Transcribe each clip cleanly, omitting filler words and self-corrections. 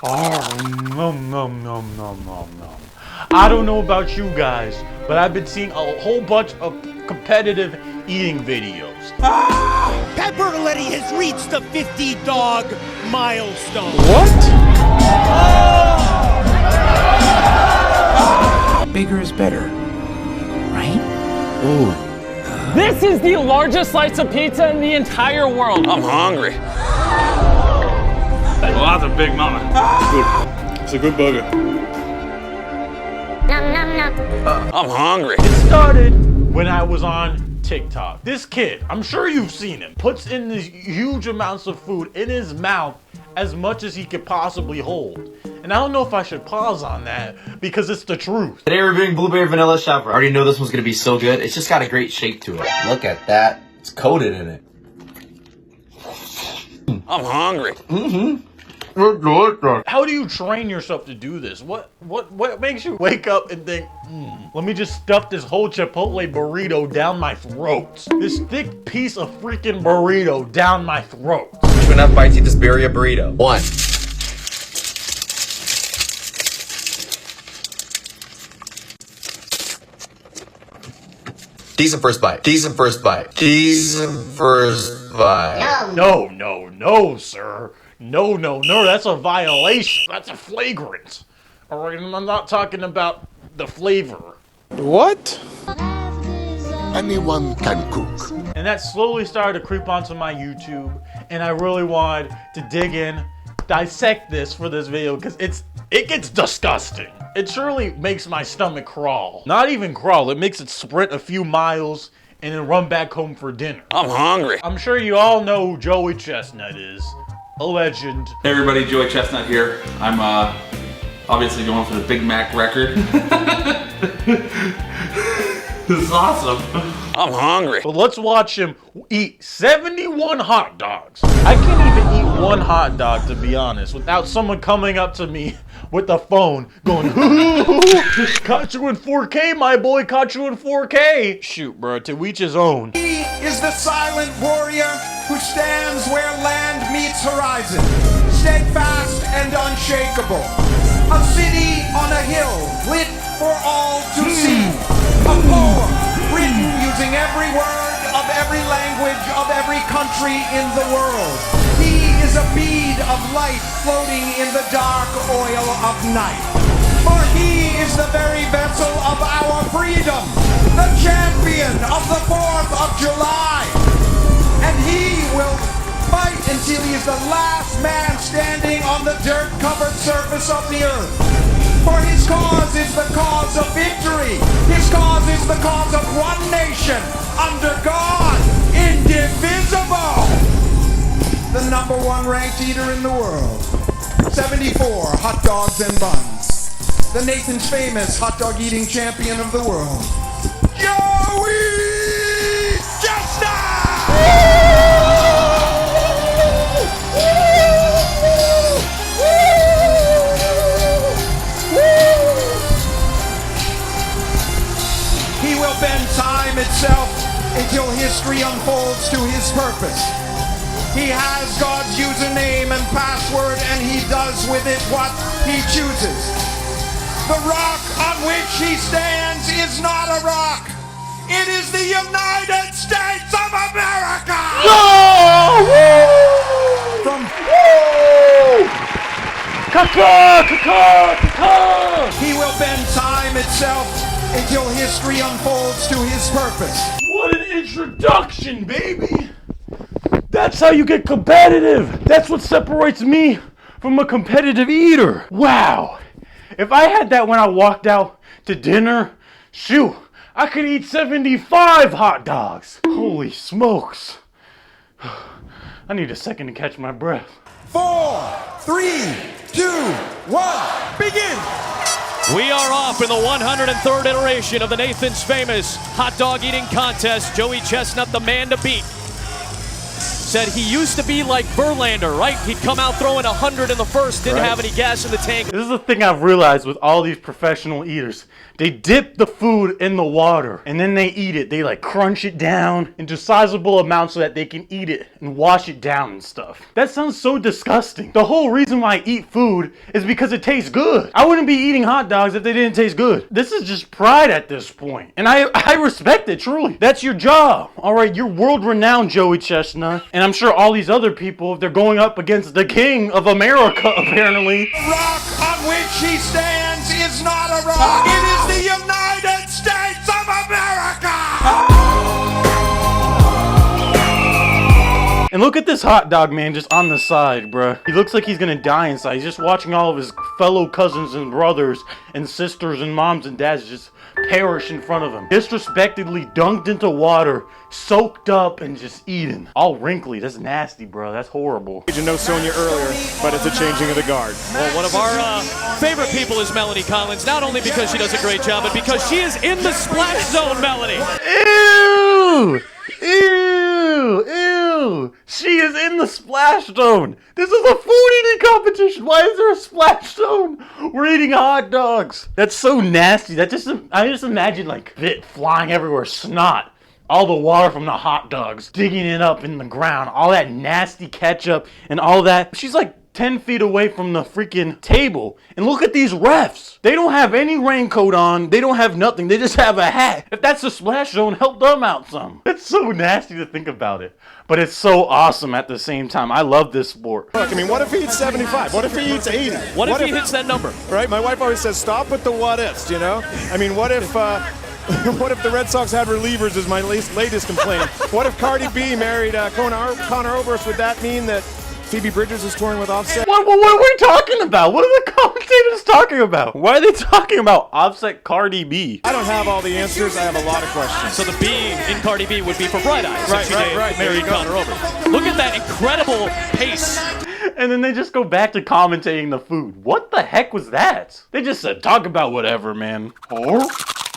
Oh, nom, nom, nom, nom, nom, nom. I don't know about you guys, but I've been seeing a whole bunch of competitive eating videos. Pepperletti has reached the 50-dog milestone. What? Bigger is better, right? Ooh. This is the largest slice of pizza in the entire world. I'm hungry. Well, that's a big mama. It's a good burger. I'm hungry. It started when I was on TikTok. This kid, I'm sure you've seen him, puts in these huge amounts of food in his mouth as much as he could possibly hold. And I don't know if I should pause on that because it's the truth. Today we're doing blueberry vanilla chopper. I already know this one's gonna be so good. It's just got a great shape to it. Look at that. It's coated in it. I'm hungry. How do you train yourself to do this? What makes you wake up and think, let me just stuff this whole Chipotle burrito down my throat? This thick piece of freaking burrito down my throat. 2.5 bites, eat this berry burrito. 1. Decent first bite. Decent first bite. Decent first bite. No, no, no, sir. No, no, no, that's a violation. That's a flagrant. All right, I'm not talking about the flavor. What? Anyone can cook. And that slowly started to creep onto my YouTube, and I really wanted to dig in, dissect this for this video, because it gets disgusting. It surely makes my stomach crawl. Not even crawl, it makes it sprint a few miles and then run back home for dinner. I'm hungry. I'm sure you all know who Joey Chestnut is. A legend. Hey everybody, Joey Chestnut here. I'm obviously going for the Big Mac record. This is awesome. I'm hungry. But let's watch him eat 71 hot dogs. I can't even eat one hot dog, to be honest, without someone coming up to me with the phone going, caught you in 4K, my boy, caught you in 4K. Shoot, bro, to each his own. He is the silent warrior who stands where land meets horizon, steadfast and unshakable. A city on a hill, lit for all to see. A poem written using every word of every language of every country in the world. He is a bead of light floating in the dark oil of night. For he is the very vessel of our freedom, the champion of the 4th of July. And he will fight until he is the last man standing on the dirt-covered surface of the earth. For his cause is the cause of victory. His cause is the cause of one nation, under God, indivisible. The #1 ranked eater in the world. 74 hot dogs and buns. The Nathan's Famous hot dog eating champion of the world, Joey Chestnut! He will bend time itself until history unfolds to his purpose. He has God's username and password, and he does with it what he chooses. The rock on which he stands is not a rock. It is the United States of America! From he will bend time itself until history unfolds to his purpose. What an introduction, baby! That's how you get competitive! That's what separates me from a competitive eater! Wow! If I had that when I walked out to dinner, shoot, I could eat 75 hot dogs! Holy smokes! I need a second to catch my breath. 4, 3, 2, 1, begin! We are off in the 103rd iteration of the Nathan's Famous hot dog eating contest. Joey Chestnut, the man to beat. said he used to be like Verlander, right? He'd come out throwing 100 in the first, didn't have any gas in the tank. This is the thing I've realized with all these professional eaters. They dip the food in the water and then they eat it. They like crunch it down into sizable amounts so that they can eat it and wash it down and stuff. That sounds so disgusting. The whole reason why I eat food is because it tastes good. I wouldn't be eating hot dogs if they didn't taste good. This is just pride at this point. And I respect it, truly. That's your job. All right, you're world renowned, Joey Chestnut. And I'm sure all these other people, if they're going up against the king of America, apparently. The rock on which he stands is not a rock. It is the United States of America. And look at this hot dog man just on the side, bruh. He looks like he's gonna die inside. He's just watching all of his fellow cousins and brothers and sisters and moms and dads just perish in front of him. Disrespectedly dunked into water, soaked up, and just eaten. All wrinkly. That's nasty, bro. That's horrible. You know Sonia earlier, but it's a changing of the guard. Well, one of our favorite people is Melanie Collins, not only because she does a great job, but because she is in the splash zone, Melanie. Ew! Ew! Ew! She is in the splash zone! This is a food eating competition! Why is there a splash zone? We're eating hot dogs! That's so nasty. I just imagine like spit flying everywhere, snot. All the water from the hot dogs, digging it up in the ground, all that nasty ketchup and all that. She's like 10 feet away from the freaking table. And look at these refs. They don't have any raincoat on. They don't have nothing. They just have a hat. If that's the splash zone, help them out some. It's so nasty to think about it. But it's so awesome at the same time. I love this sport. Look, I mean, what if he eats 75? What if he eats 80? What if he hits that number? Right? My wife always says, stop with the what ifs, you know? I mean, what if... what if the Red Sox had relievers is my latest complaint. What if Cardi B married Connor Oberst? Would that mean that Phoebe Bridgers is touring with Offset? What are we talking about? What are the commentators talking about? Why are they talking about Offset Cardi B? I don't have all the answers. I have a lot of questions. So the B in Cardi B would be for Bright Eyes. Right. Married Connor Oberst. Look at that incredible pace. And then they just go back to commentating the food. What the heck was that? They just said, talk about whatever, man. Oh,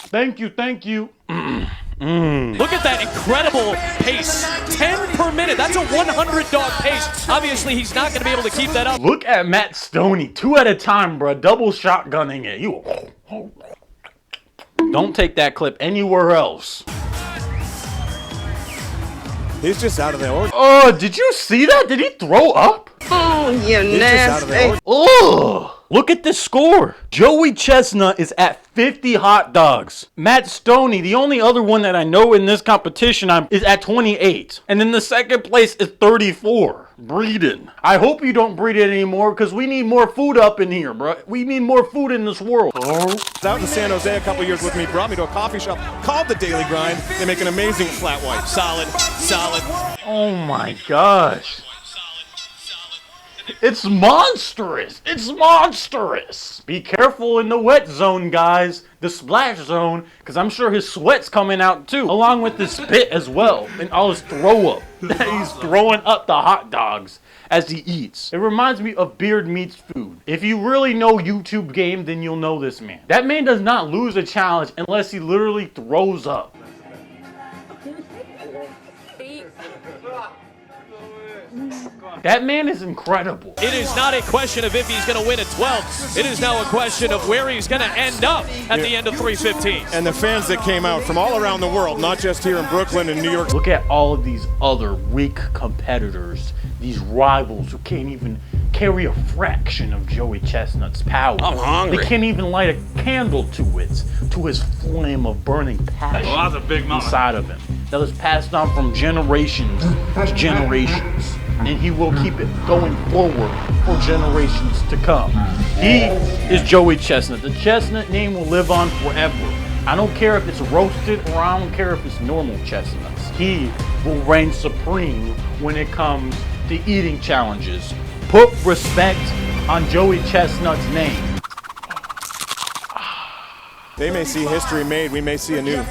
thank you. Look at that incredible pace. 10 per minute. That's a 100-dog pace. Obviously, he's not going to be able to keep that up. Look at Matt Stoney. 2 at a time, bro. Double shotgunning it. You don't take that clip anywhere else. He's just out of the order. Oh, did you see that? Did he throw up? Oh, you nasty. Ugh. Look at this score. Joey Chestnut is at 50 hot dogs. Matt Stoney, the only other one that I know in this competition, is at 28. And then the second place is 34. Breeding. I hope you don't breed it anymore because we need more food up in here, bro. We need more food in this world. Out in San Jose a couple years with me, brought me to a coffee shop called The Daily Grind. They make an amazing flat white. Solid. Oh my gosh. It's monstrous. It's monstrous. Be careful in the wet zone, guys. The splash zone, because I'm sure his sweat's coming out too, along with his spit as well, and all his throw up that he's throwing up the hot dogs as he eats. It reminds me of bearmeatsfood. If you really know YouTube game, then you'll know this man. That man does not lose a challenge unless he literally throws up. That man is incredible. It is not a question of if he's going to win at 12. It is now a question of where he's going to end up at the end of 315. And the fans that came out from all around the world, not just here in Brooklyn and New York. Look at all of these other weak competitors, these rivals who can't even carry a fraction of Joey Chestnut's power. I'm hungry. They can't even light a candle to his flame of burning passion inside of him. That was passed on from generations to generations. And he will keep it going forward for generations to come. He is Joey Chestnut. The Chestnut name will live on forever. I don't care if it's roasted or I don't care if it's normal chestnuts. He will reign supreme when it comes to eating challenges. Put respect on Joey Chestnut's name. They may see history made. We may see a new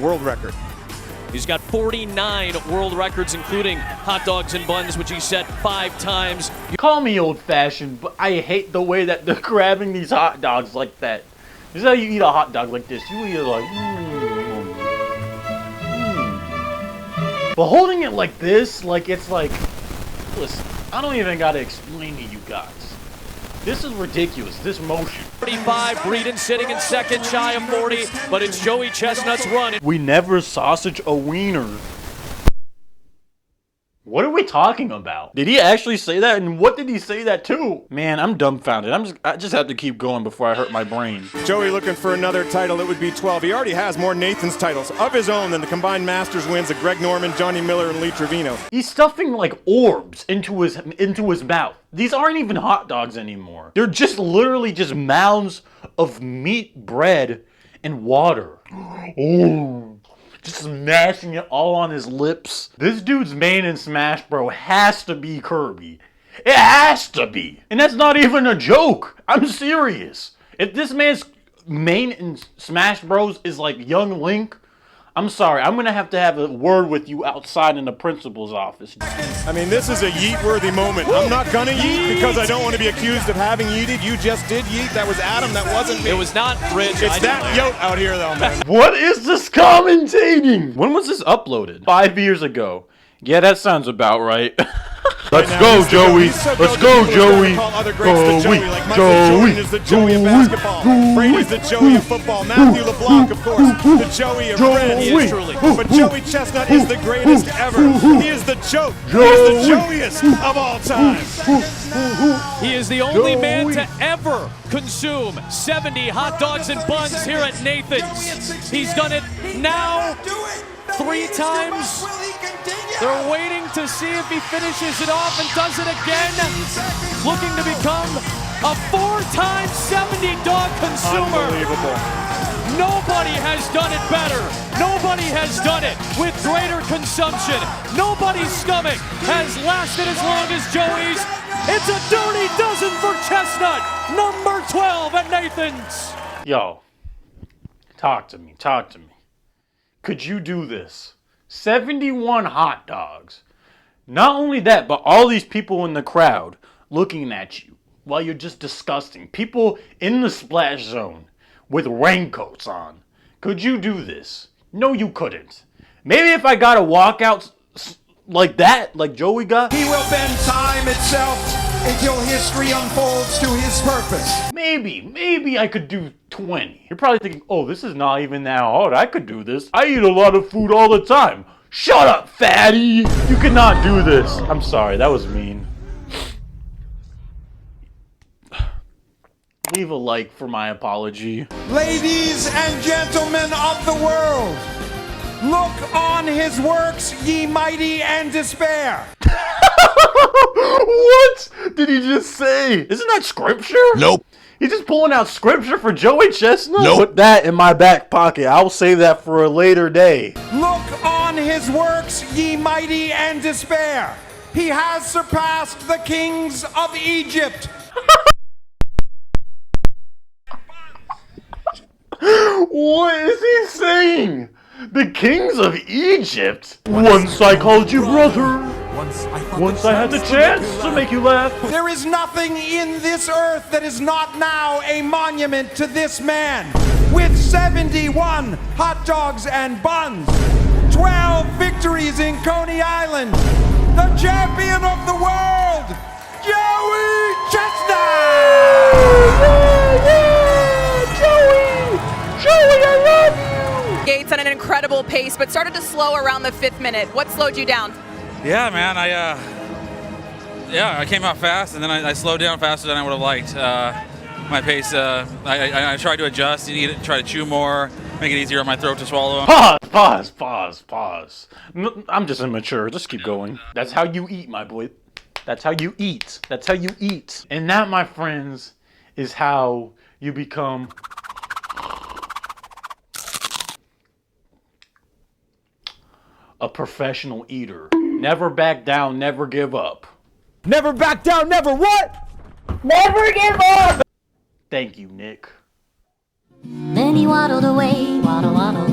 world record. He's got 49 world records, including hot dogs and buns, which he set 5 times. You call me old-fashioned, but I hate the way that they're grabbing these hot dogs like that. This is how you eat a hot dog like this. You eat it like, But holding it like this, like it's like, listen, I don't even gotta explain to you guys. This is ridiculous, this motion. 35, Breeden sitting in second, shy of 40, but it's Joey Chestnut's run. We never sausage a wiener. What are we talking about? Did he actually say that? And what did he say that to? Man, I'm dumbfounded. I just have to keep going before I hurt my brain. Joey looking for another title. It would be 12. He already has more Nathan's titles of his own than the combined Masters wins of Greg Norman, Johnny Miller, and Lee Trevino. He's stuffing like orbs into his mouth. These aren't even hot dogs anymore. They're just literally just mounds of meat, bread, and water. Oh. Just smashing it all on his lips. This dude's main in Smash Bro has to be Kirby. It has to be. And that's not even a joke. I'm serious. If this man's main in Smash Bros is like young Link, I'm sorry. I'm going to have a word with you outside in the principal's office. I mean, this is a yeet-worthy moment. I'm not going to yeet because I don't want to be accused of having yeeted. You just did yeet. That was Adam. That wasn't me. It was not Rich. It's that yote out here, though, man. What is this commentating? When was this uploaded? 5 years ago. Yeah, that sounds about right. Let's go, Joey. Let's go, Joey. Jordan is the Joey of basketball. Brady's the Joey of football. Matthew LeBlanc, of course, the Joey of Friends. But Joey Chestnut is the greatest ever. He is the joke. He is the Joeyest of all time. He is the only man to ever consume 70 hot dogs and buns here at Nathan's. He's done it now 3 times. They're waiting to see if he finishes it off and does it again. Looking to become a 4-time 70 dog consumer. Unbelievable. Nobody has done it better. Nobody has done it with greater consumption. Nobody's stomach has lasted as long as Joey's. It's a dirty dozen for Chestnut, number 12 at Nathan's. Yo, talk to me. Could you do this? 71 hot dogs. Not only that, but all these people in the crowd looking at you while you're just disgusting. People in the splash zone with raincoats on. Could you do this? No, you couldn't. Maybe if I got a walkout like that, like Joey got. He will bend time itself until history unfolds to his purpose. Maybe I could do 20. You're probably thinking, oh, this is not even that hard. I could do this. I eat a lot of food all the time. Shut up, fatty. You cannot do this. I'm sorry, that was mean. Leave a like for my apology. Ladies and gentlemen of the world, look on his works, ye mighty, and despair. What did he just say? Isn't that scripture? Nope. He's just pulling out scripture for Joey Chestnut? Nope. Put that in my back pocket. I'll save that for a later day. Look on his works, ye mighty, and despair. He has surpassed the kings of Egypt. What is he saying? The kings of Egypt? Once I called you brother. Once I had the chance to make you laugh. There is nothing in this earth that is not now a monument to this man. With 71 hot dogs and buns, 12 victories in Coney Island, the champion of the world, Joey Chestnut! Joey, I love you! Gates at an incredible pace, but started to slow around the 5th minute. What slowed you down? Yeah, man, I came out fast, and then I slowed down faster than I would have liked. My pace, I tried to adjust, try to chew more, make it easier on my throat to swallow. Pause. I'm just immature. Just keep going. That's how you eat, my boy. That's how you eat. That's how you eat. And that, my friends, is how you become a professional eater. Never back down, never give up. Never back down, never what? Never give up! Thank you, Nick. Then he waddled away, waddle, waddle.